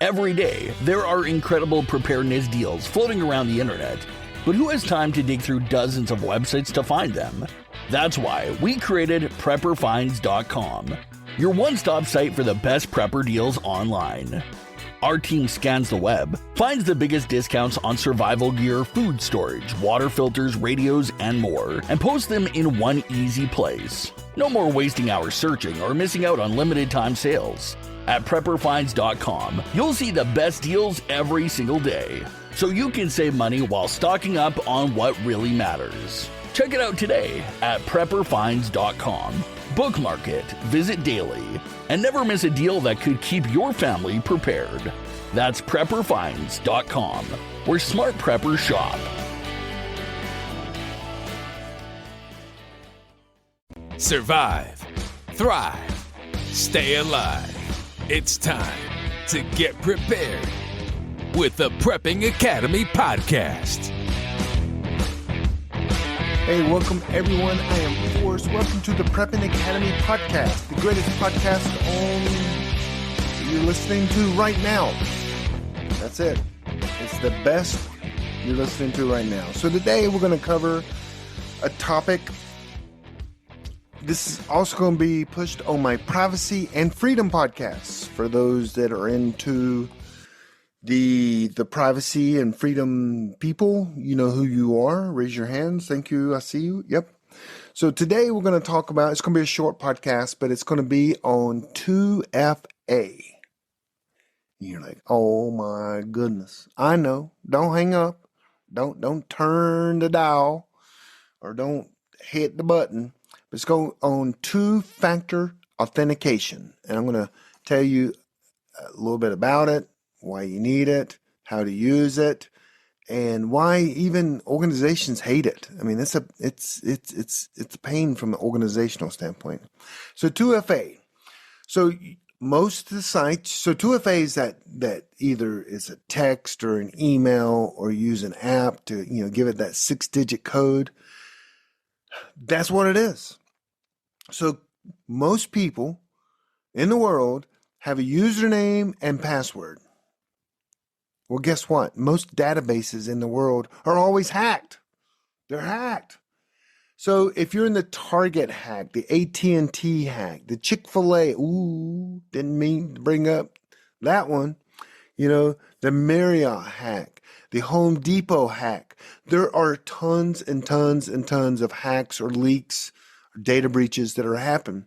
Every day, there are incredible preparedness deals floating around the internet, but who has time to dig through dozens of websites to find them? That's why we created PrepperFinds.com, your one-stop site for the best prepper deals online. Our team scans the web, finds the biggest discounts on survival gear, food storage, water filters, radios, and more, and posts them in one easy place. No more wasting hours searching or missing out on limited time sales. At PrepperFinds.com, you'll see the best deals every single day, so you can save money while stocking up on what really matters. Check it out today at PrepperFinds.com. Bookmark it, visit daily, and never miss a deal that could keep your family prepared. That's PrepperFinds.com, where smart preppers shop. Survive, thrive, stay alive. It's time to get prepared with the Prepping Academy podcast. Hey, welcome everyone. I am Forrest. Welcome to the Prepping Academy podcast, the greatest podcast that you're listening to right now. That's it. It's the best you're listening to right now. So today we're going to cover a topic. This is also going to be pushed on my privacy and freedom podcasts for those that are into the privacy and freedom people. You know who you are. Raise your hands. Thank you. I see you. Yep. So today we're going to talk about, it's going to be a short podcast, but it's going to be on 2FA. You're like, oh my goodness. I know. Don't hang up. Don't turn the dial or don't hit the button. Let's go on two-factor authentication. And I'm going to tell you a little bit about it, why you need it, how to use it, and why even organizations hate it. I mean, it's a pain from an organizational standpoint. So 2FA. So most of the sites, so 2FA is that either is a text or an email or use an app to, give it that 6-digit code. That's what it is. So most people in the world have a username and password. Well, guess what? Most databases in the world are always hacked. They're hacked. So if you're in the Target hack, the AT&T hack, the Chick-fil-A, didn't mean to bring up that one, the Marriott hack, the Home Depot hack. There are tons and tons and tons of hacks or leaks or data breaches that are happening.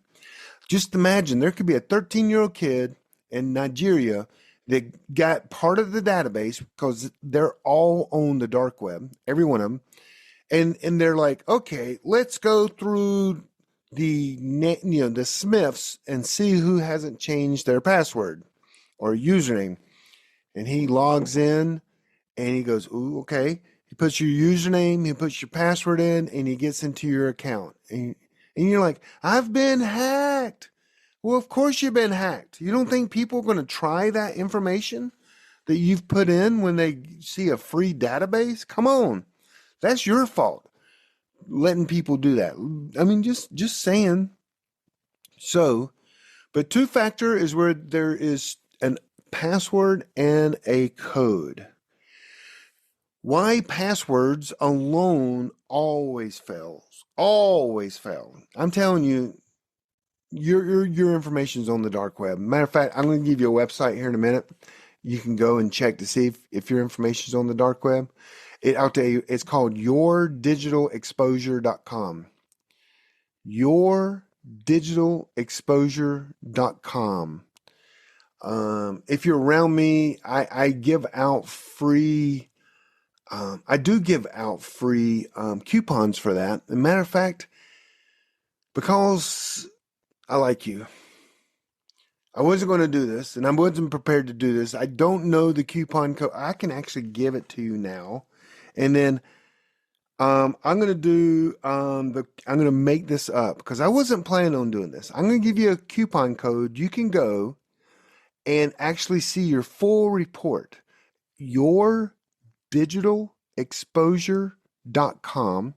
Just imagine there could be a 13-year-old kid in Nigeria that got part of the database because they're all on the dark web, every one of them. And they're like, okay, let's go through the Smiths and see who hasn't changed their password or username. And he logs in and he goes, ooh, okay. He puts your username, he puts your password in, and he gets into your account. And you're like, I've been hacked. Well, of course you've been hacked. You don't think people are going to try that information that you've put in when they see a free database? Come on. That's your fault, letting people do that. I mean, just saying. So, but two-factor is where there is a password and a code. Why passwords alone always fails. Always fail. I'm telling you, your information is on the dark web. Matter of fact, I'm going to give you a website here in a minute. You can go and check to see if your information is on the dark web. I'll tell you, it's called yourdigitalexposure.com. Yourdigitalexposure.com. If you're around me, I give out free. I do give out free coupons for that. As a matter of fact, because I like you, I wasn't going to do this, and I wasn't prepared to do this. I don't know the coupon code. I can actually give it to you now. And then I'm going to do I'm going to make this up because I wasn't planning on doing this. I'm going to give you a coupon code. You can go and actually see your full report. Yourdigitalexposure.com.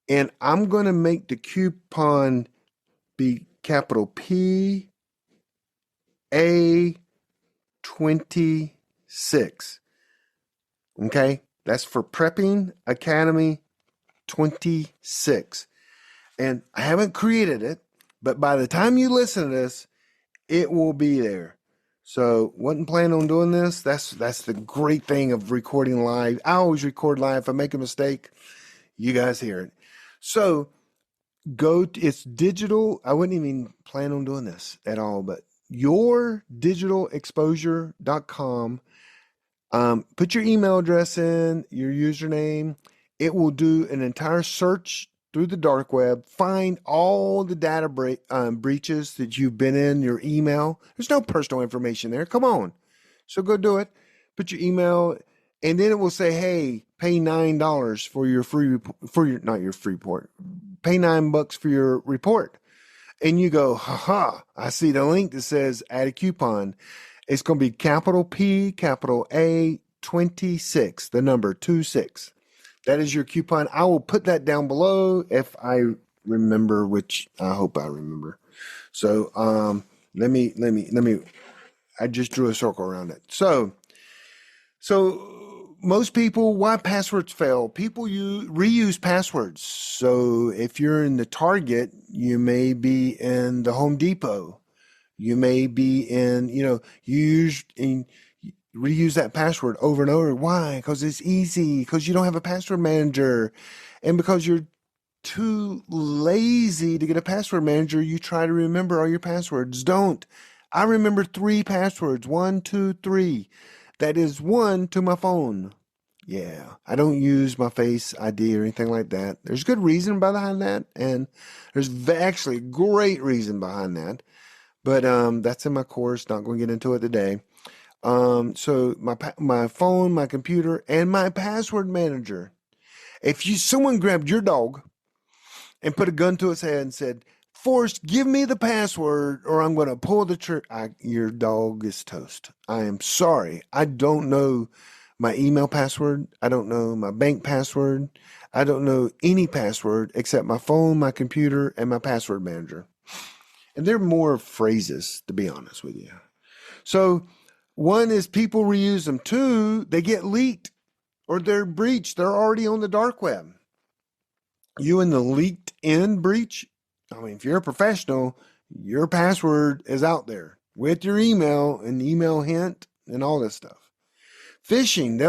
And I'm going to make the coupon be capital P A 26. Okay? That's for Prepping Academy 26. And I haven't created it, but by the time you listen to this, it will be there. So wasn't planning on doing this. That's the great thing of recording live. I always record live. If I make a mistake, you guys hear it. So it's digital. I wouldn't even plan on doing this at all, but yourdigitalexposure.com. Put your email address in, your username. It will do an entire search through the dark web, find all the data breaches that you've been in your email. There's no personal information there. Come on. So go do it. Put your email, and then it will say, hey, pay $9 for your not your free report. Pay $9 for your report. And you go, haha, I see the link that says add a coupon. It's going to be capital P, capital A, 26, the number 26. That is your coupon. I will put that down below if I remember, which I hope I remember. So let me. I just drew a circle around it. So most people, why passwords fail? People reuse passwords. So if you're in the Target, you may be in the Home Depot. You may be in, reuse that password over and over. Why? Because it's easy. Because you don't have a password manager. And because you're too lazy to get a password manager, you try to remember all your passwords. Don't. I remember 3 passwords. 1, 2, 3. That is 1 to my phone. Yeah. I don't use my Face ID or anything like that. There's good reason behind that. And there's actually a great reason behind that. But that's in my course. Not going to get into it today. So my phone, my computer, and my password manager. If someone grabbed your dog and put a gun to its head and said, Forrest, give me the password or I'm going to pull the trigger, your dog is toast. I am sorry. I don't know my email password. I don't know my bank password. I don't know any password except my phone, my computer, and my password manager. And they're more phrases, to be honest with you. So 1 is people reuse them. 2, they get leaked or they're breached. They're already on the dark web. You in the leaked in breach? I mean, if you're a professional, your password is out there with your email and email hint and all this stuff. Phishing,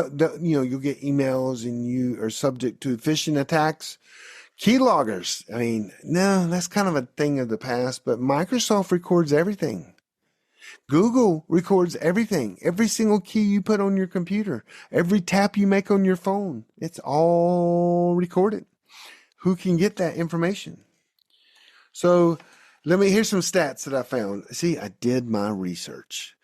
you'll get emails and you are subject to phishing attacks. Keyloggers, I mean, no, that's kind of a thing of the past, but Microsoft records everything. Google records everything. Every single key you put on your computer, every tap you make on your phone, it's all recorded. Who can get that information? So here's some stats that I found. See, I did my research.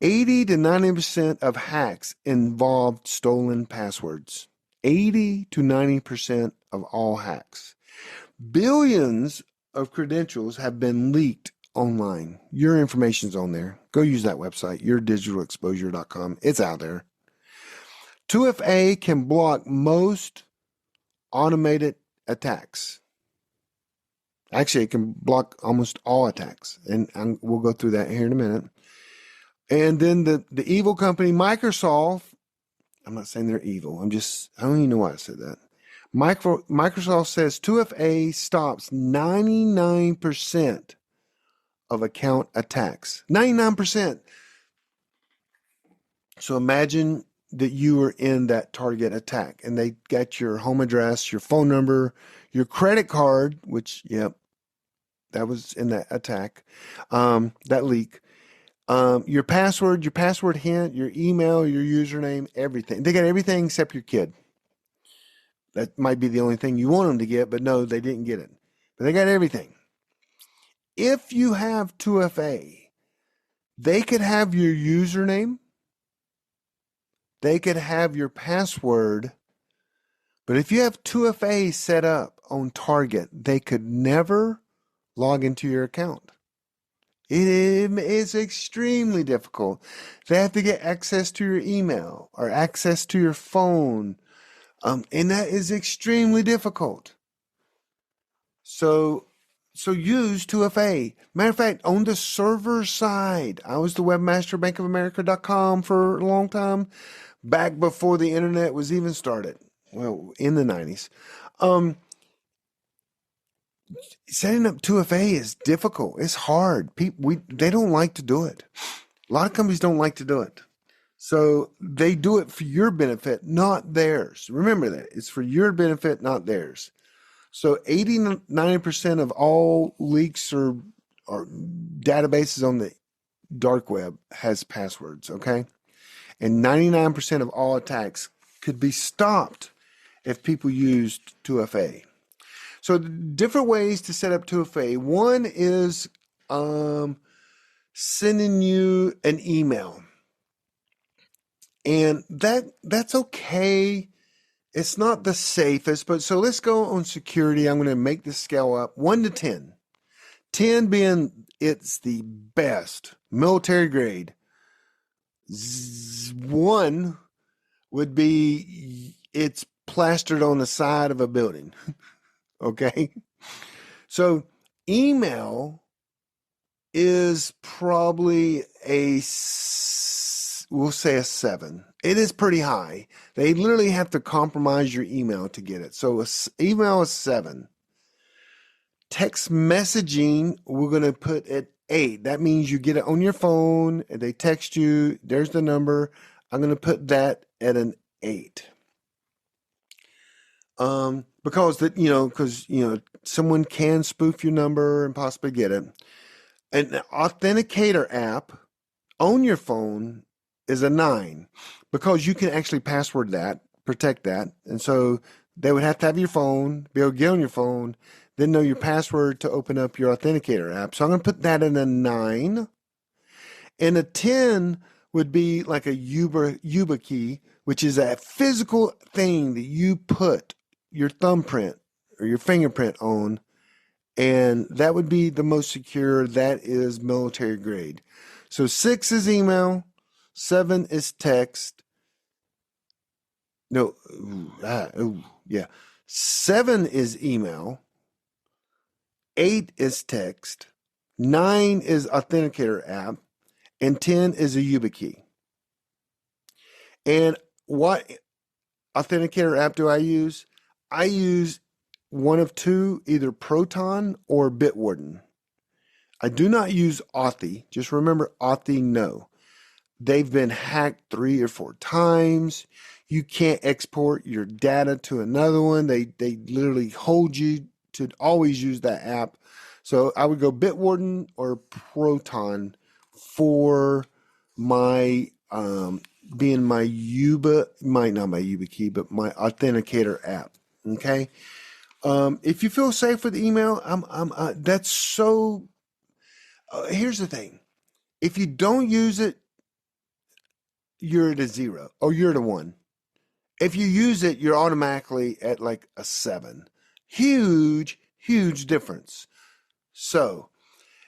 80 to 90% of hacks involved stolen passwords. 80 to 90% of all hacks. Billions of credentials have been leaked online. Your information's on there. Go use that website, yourdigitalexposure.com. It's out there. 2FA can block most automated attacks. Actually, it can block almost all attacks. And we'll go through that here in a minute. And then the evil company, Microsoft, I'm not saying they're evil. I don't even know why I said that. Microsoft says 2FA stops 99% of account attacks. 99%. So imagine that you were in that target attack and they got your home address, your phone number, your credit card, which, yep, that was in that attack, that leak. Your password hint, your email, your username, everything. They got everything except your kid. That might be the only thing you want them to get, but no, they didn't get it. But they got everything. If you have 2FA, they could have your username, they could have your password, but if you have 2FA set up on target, they could never log into your account. It is extremely difficult. They have to get access to your email or access to your phone. And that is extremely difficult. So So use 2FA. Matter of fact, on the server side, I was the webmaster of bankofamerica.com for a long time, back before the internet was even started. Well, in the 90s. Setting up 2FA is difficult. It's hard. They don't like to do it. A lot of companies don't like to do it. So they do it for your benefit, not theirs. Remember that. It's for your benefit, not theirs. So 80-90% of all leaks or databases on the dark web has passwords, okay? And 99% of all attacks could be stopped if people used 2FA. So different ways to set up 2FA. One is sending you an email. And that's okay. It's not the safest, but so let's go on security. I'm going to make this scale up 1 to 10. 10 being it's the best, military grade. 1 would be it's plastered on the side of a building. Okay? So email is probably we'll say a 7. It is pretty high. They literally have to compromise your email to get it. So email is 7. Text messaging, we're going to put at 8. That means you get it on your phone and they text you. There's the number. I'm going to put that at an 8. Because someone can spoof your number and possibly get it. An authenticator app on your phone is a 9 because you can actually password that, protect that. And so they would have to have your phone, be able to get on your phone, then know your password to open up your authenticator app. So I'm going to put that in a 9. And a 10 would be like a YubiKey, which is a physical thing that you put your thumbprint or your fingerprint on. And that would be the most secure. That is military grade. So 6 is email. 7 is text. No, yeah. 7 is email. 8 is text. 9 is authenticator app. And 10 is a YubiKey. And what authenticator app do I use? I use one of 2, either Proton or Bitwarden. I do not use Authy. Just remember Authy, no. They've been hacked 3 or 4 times. You can't export your data to another one. They literally hold you to always use that app. So I would go Bitwarden or Proton for my being my not my YubiKey, but my authenticator app. Okay. If you feel safe with email, that's so. Here's the thing: if you don't use it, you're at a 0 or you're at a 1. If you use it, you're automatically at like a 7. Huge difference. So,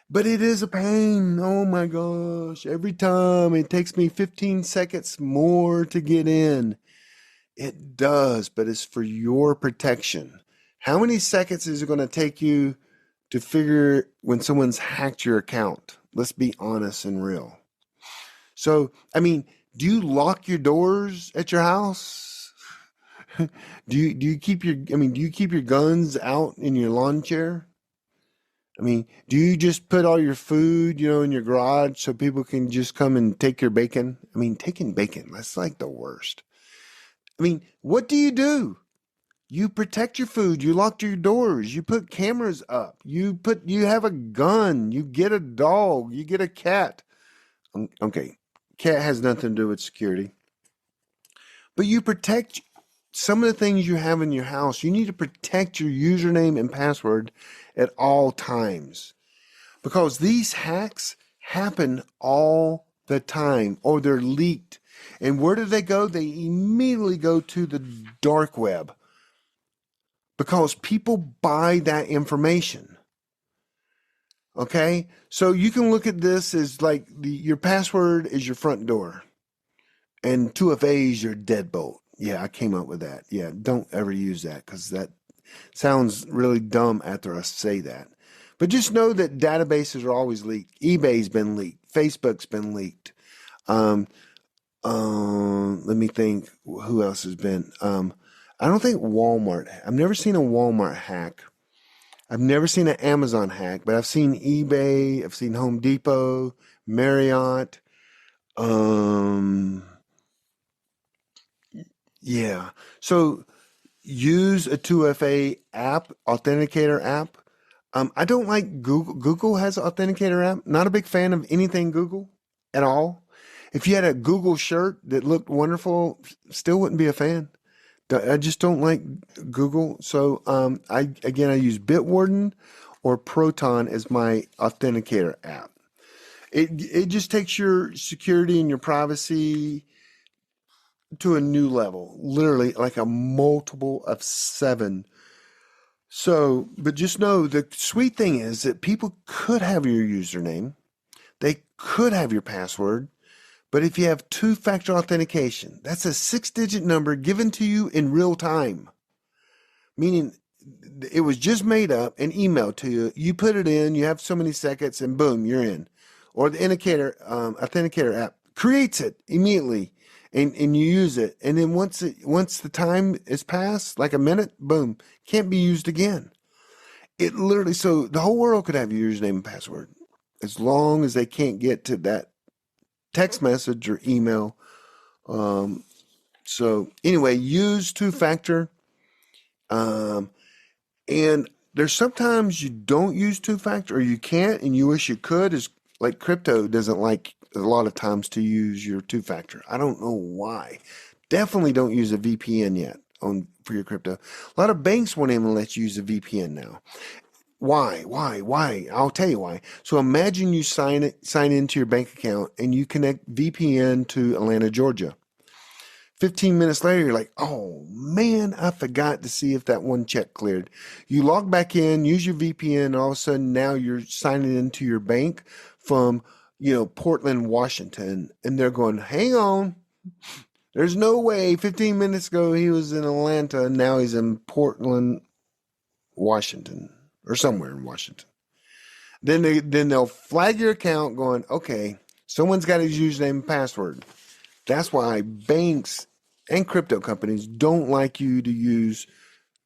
but it is a pain. Oh my gosh. Every time it takes me 15 seconds more to get in. It does, but it's for your protection. How many seconds is it going to take you to figure when someone's hacked your account? Let's be honest and real. So, do you lock your doors at your house? Do you keep your guns out in your lawn chair? Do you just put all your food, in your garage so people can just come and take your bacon? Taking bacon, that's like the worst. What do? You protect your food. You lock your doors. You put cameras up. You have a gun. You get a dog. You get a cat. Okay. Cat has nothing to do with security. But you protect some of the things you have in your house. You need to protect your username and password at all times. Because these hacks happen all the time, or they're leaked. And where do they go? They immediately go to the dark web. Because people buy that information. Okay? So you can look at this as like your password is your front door. And 2FA is your deadbolt. Yeah, I came up with that. Yeah, don't ever use that because that sounds really dumb after I say that. But just know that databases are always leaked. eBay's been leaked. Facebook's been leaked. Let me think who else has been. I don't think Walmart. I've never seen a Walmart hack. I've never seen an Amazon hack, but I've seen eBay. I've seen Home Depot, Marriott. Yeah. So use a 2FA app, authenticator app. I don't like Google. Google has an authenticator app. Not a big fan of anything Google at all. If you had a Google shirt that looked wonderful, still wouldn't be a fan. I just don't like Google. So I use Bitwarden or Proton as my authenticator app. It just takes your security and your privacy to a new level, literally like a multiple of 7. So, but just know the sweet thing is that people could have your username, they could have your password, but if you have 2-factor authentication, that's a 6-digit number given to you in real time, meaning it was just made up and emailed to you. You put it in, you have so many seconds, and boom, you're in. Or the authenticator app creates it immediately. And you use it, and then once the time is passed, like a minute, boom, can't be used again. It literally, so the whole world could have your username and password, as long as they can't get to that text message or email. So anyway, use 2-factor, and there's sometimes you don't use 2-factor, or you can't, and you wish you could. Is like crypto doesn't like a lot of times to use your 2-factor. I don't know why. Definitely don't use a VPN yet for your crypto. A lot of banks won't even let you use a VPN now. Why? I'll tell you why. So imagine you sign into your bank account and you connect VPN to Atlanta, Georgia. 15 minutes later, you're like, oh man, I forgot to see if that one check cleared. You log back in, use your VPN, and all of a sudden now you're signing into your bank from Portland, Washington, and they're going, hang on, there's no way 15 minutes ago he was in Atlanta, and now he's in Portland, Washington, or somewhere in Washington. Then they'll flag your account going, okay, someone's got his username and password. That's why banks and crypto companies don't like you to use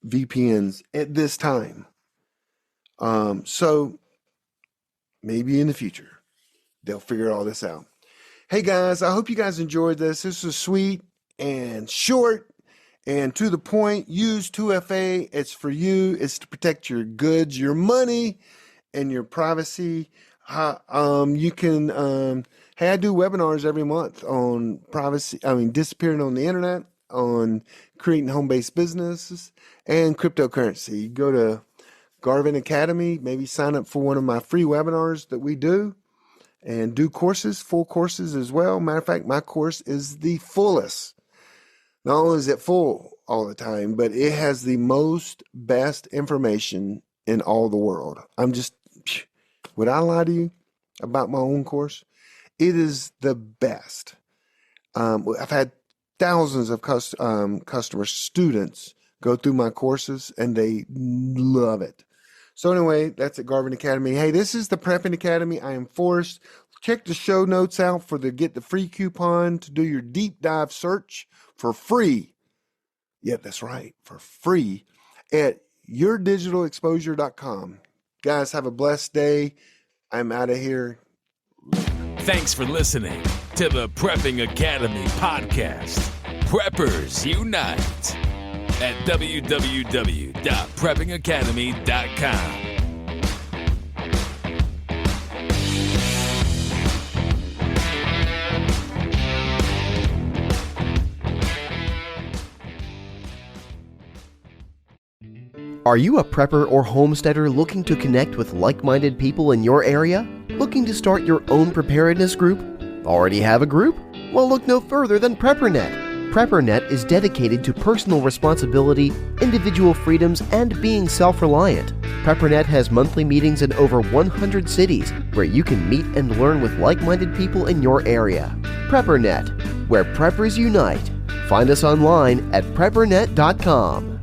VPNs at this time. So maybe in the future, they'll figure all this out. Hey guys, I hope you guys enjoyed this. This was sweet and short and to the point. Use 2FA. It's for you. It's to protect your goods, your money, and your privacy. You can, hey, I do webinars every month on privacy. Disappearing on the internet, on creating home-based businesses, and cryptocurrency. Go to Garvin Academy, maybe sign up for one of my free webinars that we do, and do courses, full courses as well. Matter of fact, my course is the fullest. Not only is it full all the time, but it has the best information in all the world. Would I lie to you about my own course? It is the best. I've had thousands of customers, students go through my courses, and they love it. So anyway, that's at Garvin Academy. Hey, this is the Prepping Academy. I am Forrest. Check the show notes out for get the free coupon to do your deep dive search for free. Yeah, that's right, for free at yourdigitalexposure.com. Guys, have a blessed day. I'm out of here. Thanks for listening to the Prepping Academy podcast. Preppers Unite at www.preppingacademy.com. Are you a prepper or homesteader looking to connect with like-minded people in your area? Looking to start your own preparedness group? Already have a group? Well, look no further than PrepperNet. PrepperNet is dedicated to personal responsibility, individual freedoms, and being self-reliant. PrepperNet has monthly meetings in over 100 cities where you can meet and learn with like-minded people in your area. PrepperNet, where preppers unite. Find us online at preppernet.com.